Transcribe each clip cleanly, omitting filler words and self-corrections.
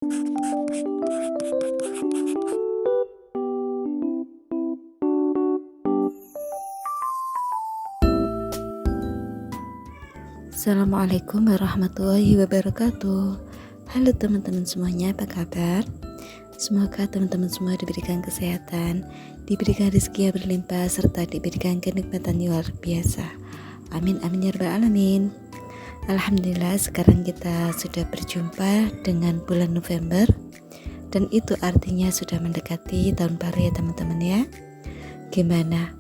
Assalamualaikum warahmatullahi wabarakatuh. Halo teman-teman semuanya, apa kabar? Semoga teman-teman semua diberikan kesehatan, diberikan rezeki yang berlimpah, serta diberikan kenikmatan luar biasa. Amin amin ya rabbal alamin. Alhamdulillah, sekarang kita sudah berjumpa dengan bulan November, dan itu artinya sudah mendekati tahun baru ya teman-teman ya. Gimana?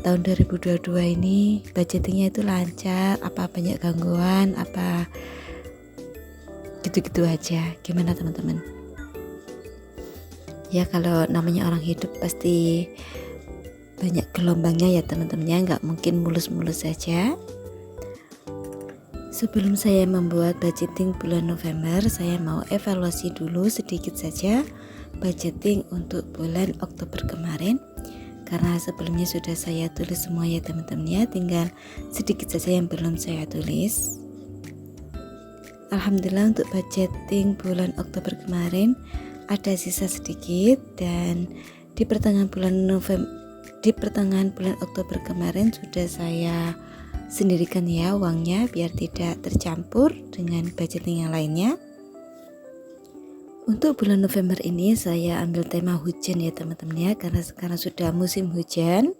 Tahun 2022 ini budgetingnya itu lancar, apa banyak gangguan, apa gitu-gitu aja. Gimana teman-teman? Ya kalau namanya orang hidup pasti banyak gelombangnya ya teman-teman ya, nggak mungkin mulus-mulus saja. Sebelum saya membuat budgeting bulan November, saya mau evaluasi dulu sedikit saja budgeting untuk bulan Oktober kemarin. Karena sebelumnya sudah saya tulis semua ya teman-teman ya, tinggal sedikit saja yang belum saya tulis. Alhamdulillah untuk budgeting bulan Oktober kemarin ada sisa sedikit, dan di pertengahan bulan Oktober kemarin sudah saya sendirikan ya uangnya biar tidak tercampur dengan budgeting yang lainnya. Untuk bulan November ini saya ambil tema hujan ya teman-teman ya, karena sekarang sudah musim hujan.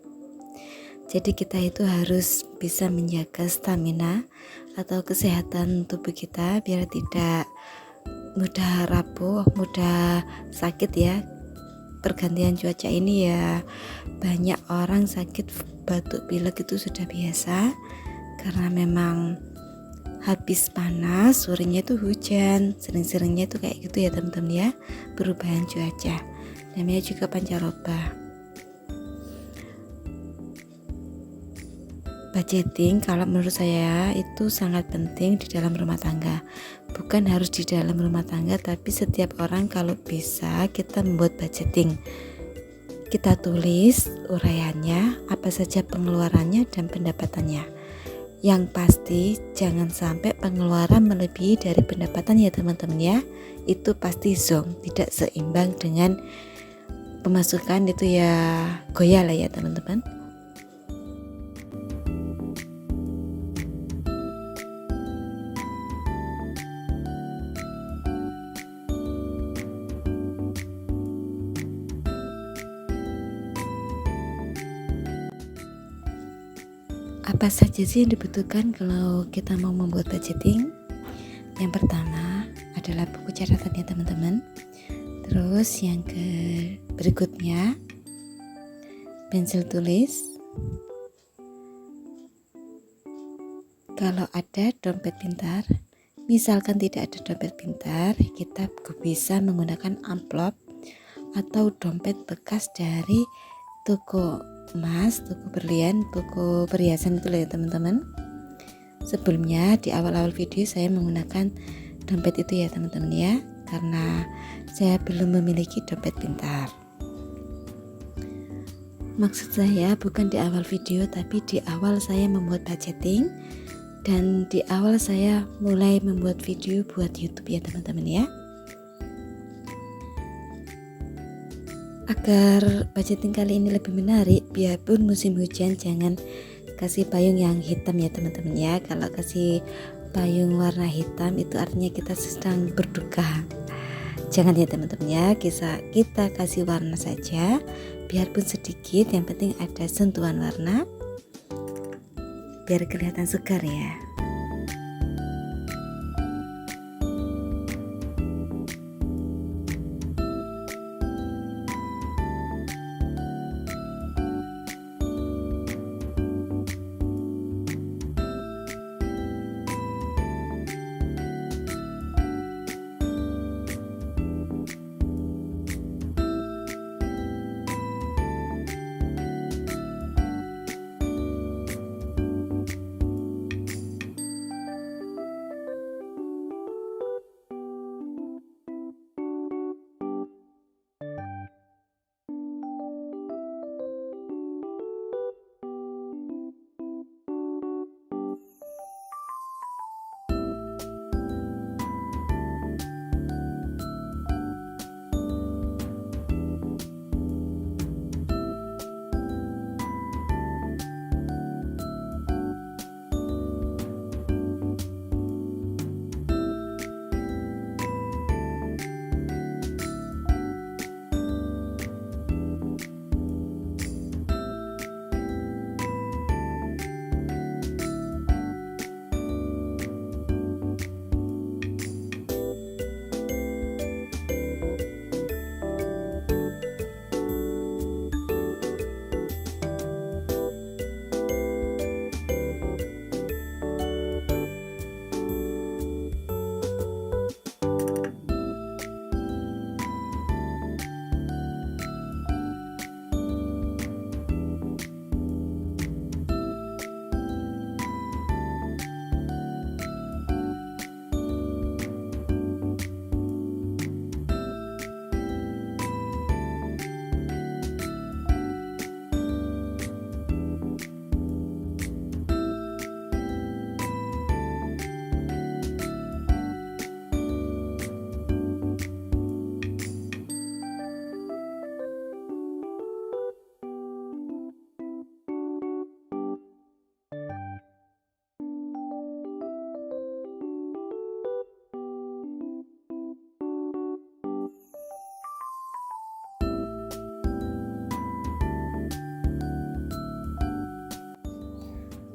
Jadi kita itu harus bisa menjaga stamina atau kesehatan tubuh kita biar tidak mudah rapuh, mudah sakit ya. Pergantian cuaca ini ya banyak orang sakit batuk pilek itu sudah biasa, karena memang habis panas, sorenya itu hujan, sering-seringnya itu kayak gitu ya teman-teman ya, perubahan cuaca, namanya juga pancaroba. Budgeting kalau menurut saya itu sangat penting di dalam rumah tangga. Bukan harus di dalam rumah tangga, tapi setiap orang kalau bisa kita membuat budgeting. Kita tulis uraiannya, apa saja pengeluarannya dan pendapatannya. Yang pasti jangan sampai pengeluaran melebihi dari pendapatan ya teman-teman ya. Itu pasti zonk, tidak seimbang dengan pemasukan, itu ya goyah lah ya teman-teman. Apa saja sih yang dibutuhkan kalau kita mau membuat budgeting? Yang pertama adalah buku catatan ya teman-teman. Terus yang berikutnya pensil tulis. Kalau ada dompet pintar, misalkan tidak ada dompet pintar, kita bisa menggunakan amplop atau dompet bekas dari toko emas, toko berlian, toko perhiasan itu ya teman-teman. Sebelumnya di awal-awal video saya menggunakan dompet itu ya teman-teman ya, karena saya belum memiliki dompet pintar. Maksud saya bukan di awal video, tapi di awal saya membuat budgeting, dan di awal saya mulai membuat video buat YouTube ya teman-teman ya. Agar budgeting kali ini lebih menarik, biarpun musim hujan jangan kasih payung yang hitam ya teman-teman ya. Kalau kasih payung warna hitam itu artinya kita sedang berduka. Jangan ya teman-teman ya, kita kasih warna saja, biarpun sedikit, yang penting ada sentuhan warna biar kelihatan segar ya.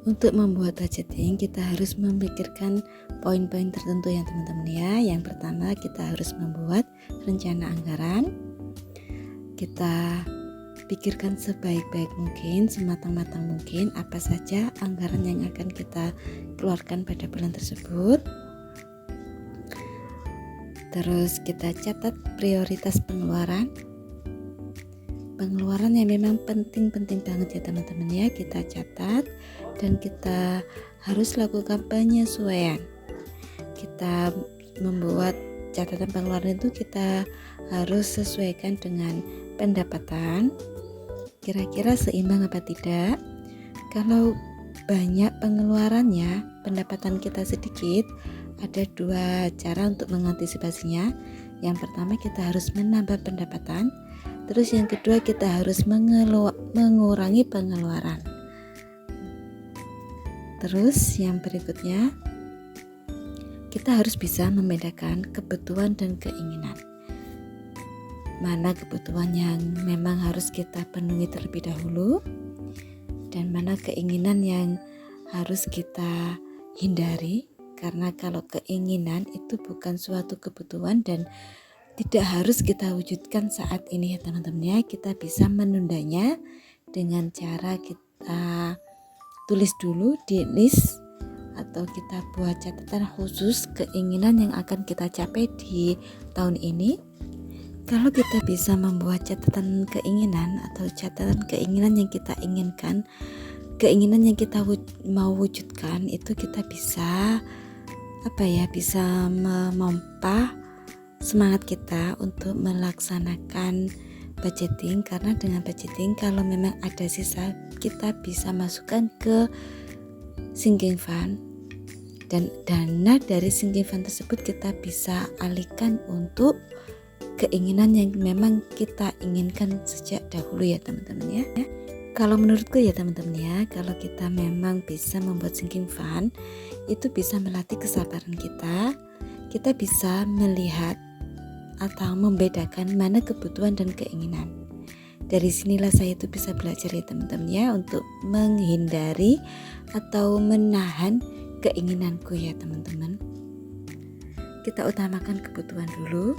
Untuk membuat budgeting kita harus memikirkan poin-poin tertentu ya teman-teman ya. Yang pertama kita harus membuat rencana anggaran. Kita pikirkan sebaik-baik mungkin, sematang-matang mungkin apa saja anggaran yang akan kita keluarkan pada bulan tersebut. Terus kita catat prioritas pengeluaran yang memang penting-penting banget ya teman-teman ya, kita catat dan kita harus lakukan penyesuaian. Kita membuat catatan pengeluaran itu kita harus sesuaikan dengan pendapatan, kira-kira seimbang apa tidak. Kalau banyak pengeluarannya, pendapatan kita sedikit, ada dua cara untuk mengantisipasinya. Yang pertama kita harus menambah pendapatan, terus yang kedua kita harus mengurangi pengeluaran. Terus yang berikutnya kita harus bisa membedakan kebutuhan dan keinginan. Mana kebutuhan yang memang harus kita penuhi terlebih dahulu dan mana keinginan yang harus kita hindari. Karena kalau keinginan itu bukan suatu kebutuhan dan tidak harus kita wujudkan saat ini ya teman-teman ya. Kita bisa menundanya dengan cara kita tulis dulu di list atau kita buat catatan khusus keinginan yang akan kita capai di tahun ini. Kalau kita bisa membuat catatan keinginan atau catatan keinginan yang kita inginkan, keinginan yang kita mau wujudkan, itu kita bisa bisa memompa semangat kita untuk melaksanakan budgeting. Karena dengan budgeting kalau memang ada sisa kita bisa masukkan ke sinking fund dan dana dari sinking fund tersebut kita bisa alihkan untuk keinginan yang memang kita inginkan sejak dahulu ya teman-teman ya. Kalau menurutku ya teman-teman ya, kalau kita memang bisa membuat sinking fund, itu bisa melatih kesabaran kita. Kita bisa melihat atau membedakan mana kebutuhan dan keinginan. Dari sinilah saya itu bisa belajar ya teman-teman ya, untuk menghindari atau menahan keinginanku ya teman-teman. Kita utamakan kebutuhan dulu,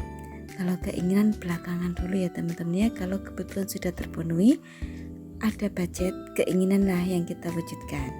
kalau keinginan belakangan dulu ya teman-teman ya. Kalau kebutuhan sudah terpenuhi, ada budget, keinginan lah yang kita wujudkan.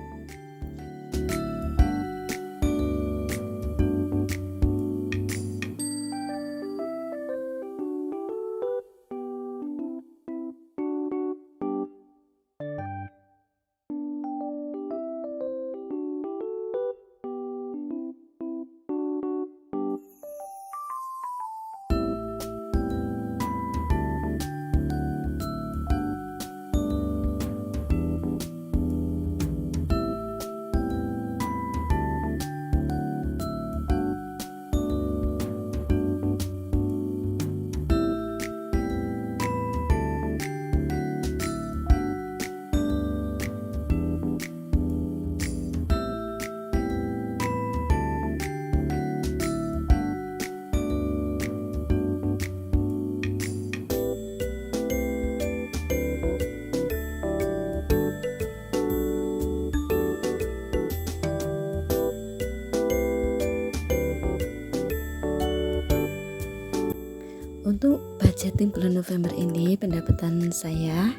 Untuk budgeting bulan November ini pendapatan saya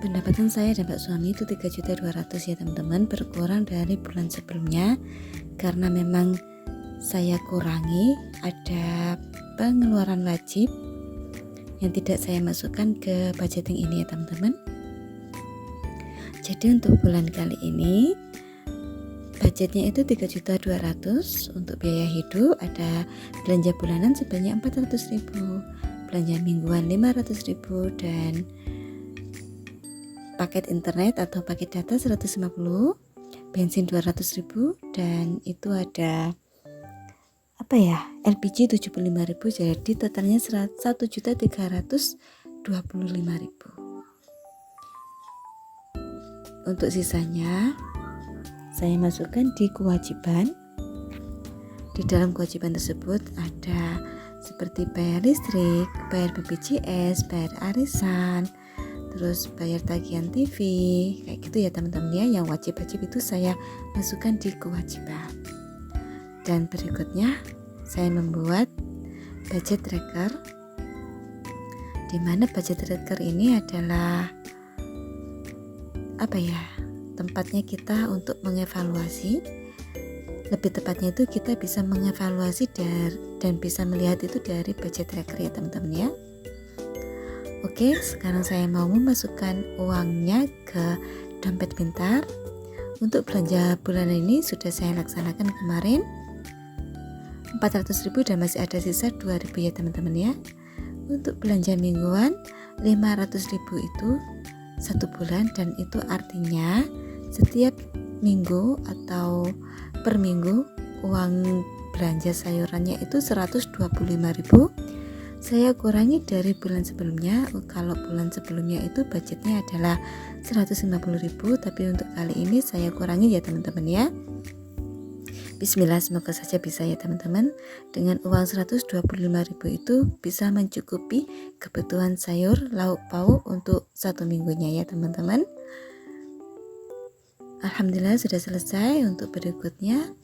dan Pak suami itu 3.200.000 ya teman-teman, berkurang dari bulan sebelumnya karena memang saya kurangi ada pengeluaran wajib yang tidak saya masukkan ke budgeting ini ya teman-teman. Jadi untuk bulan kali ini budgetnya itu 3.200.000 untuk biaya hidup, ada belanja bulanan sebanyak 400.000, belanja mingguan 500.000 dan paket internet atau paket data 150, bensin 200.000 dan itu ada LPG 75.000, jadi totalnya 1.325.000. Untuk sisanya saya masukkan di kewajiban. Di dalam kewajiban tersebut ada seperti bayar listrik, bayar BPJS, bayar arisan, terus bayar tagihan TV, kayak gitu ya teman-teman ya. Yang wajib-wajib itu saya masukkan di kewajiban. Dan berikutnya saya membuat budget tracker, di mana budget tracker ini adalah tempatnya kita untuk mengevaluasi. Lebih tepatnya itu kita bisa mengevaluasi dan bisa melihat itu dari budget tracker ya teman-teman ya. Oke, sekarang saya mau memasukkan uangnya ke dompet pintar. Untuk belanja bulanan ini sudah saya laksanakan kemarin 400.000 dan masih ada sisa 2.000 ya teman-teman ya. Untuk belanja mingguan 500.000 itu 1 bulan, dan itu artinya setiap minggu atau per minggu uang belanja sayurannya itu 125.000. Saya kurangi dari bulan sebelumnya. Kalau bulan sebelumnya itu budgetnya adalah 150.000, tapi untuk kali ini saya kurangi ya teman-teman ya. Bismillah, semoga saja bisa ya teman-teman. Dengan uang 125.000 itu bisa mencukupi kebutuhan sayur, lauk pauk untuk 1 minggunya ya teman-teman. Alhamdulillah sudah selesai. Untuk berikutnya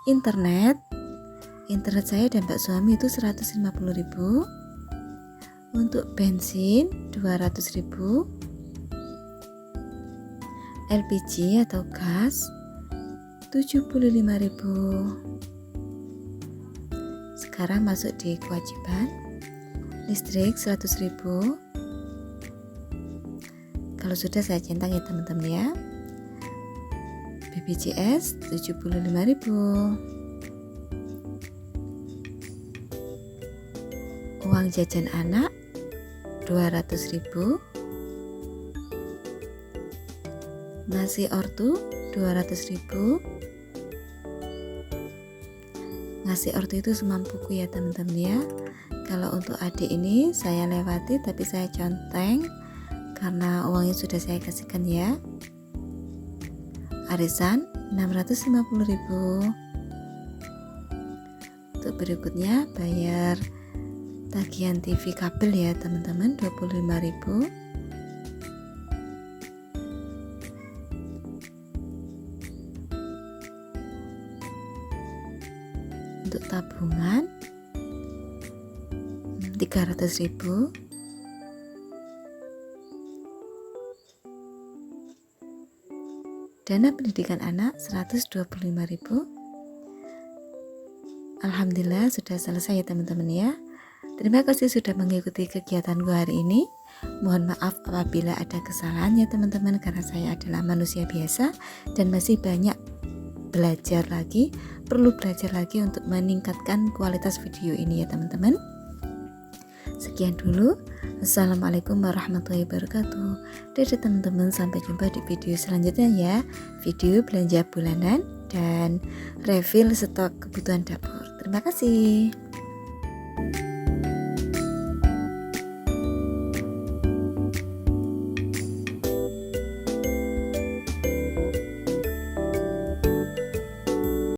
internet saya dan Pak suami itu 150.000. Untuk bensin 200.000. LPG atau gas 75.000. Sekarang masuk di kewajiban. Listrik 100.000. Kalau sudah saya centang ya teman-teman ya. BPJS 75.000. Uang jajan anak 200.000. Nasi ortu 200.000. Ngasih ortu itu semampuku ya teman-teman ya. Kalau untuk adik ini saya lewati, tapi saya conteng karena uangnya sudah saya kasihkan ya. Arisan 650.000. Untuk berikutnya bayar tagihan TV kabel ya teman-teman 25.000. Untuk tabungan 300.000. Dana pendidikan anak 125.000. Alhamdulillah sudah selesai ya teman-teman ya. Terima kasih sudah mengikuti kegiatanku hari ini. Mohon maaf apabila ada kesalahan ya teman-teman, karena saya adalah manusia biasa dan masih banyak perlu belajar lagi untuk meningkatkan kualitas video ini ya teman-teman. Sekian dulu. Assalamualaikum warahmatullahi wabarakatuh. Dadah teman-teman, sampai jumpa di video selanjutnya ya. Video belanja bulanan dan refill stok kebutuhan dapur. Terima kasih.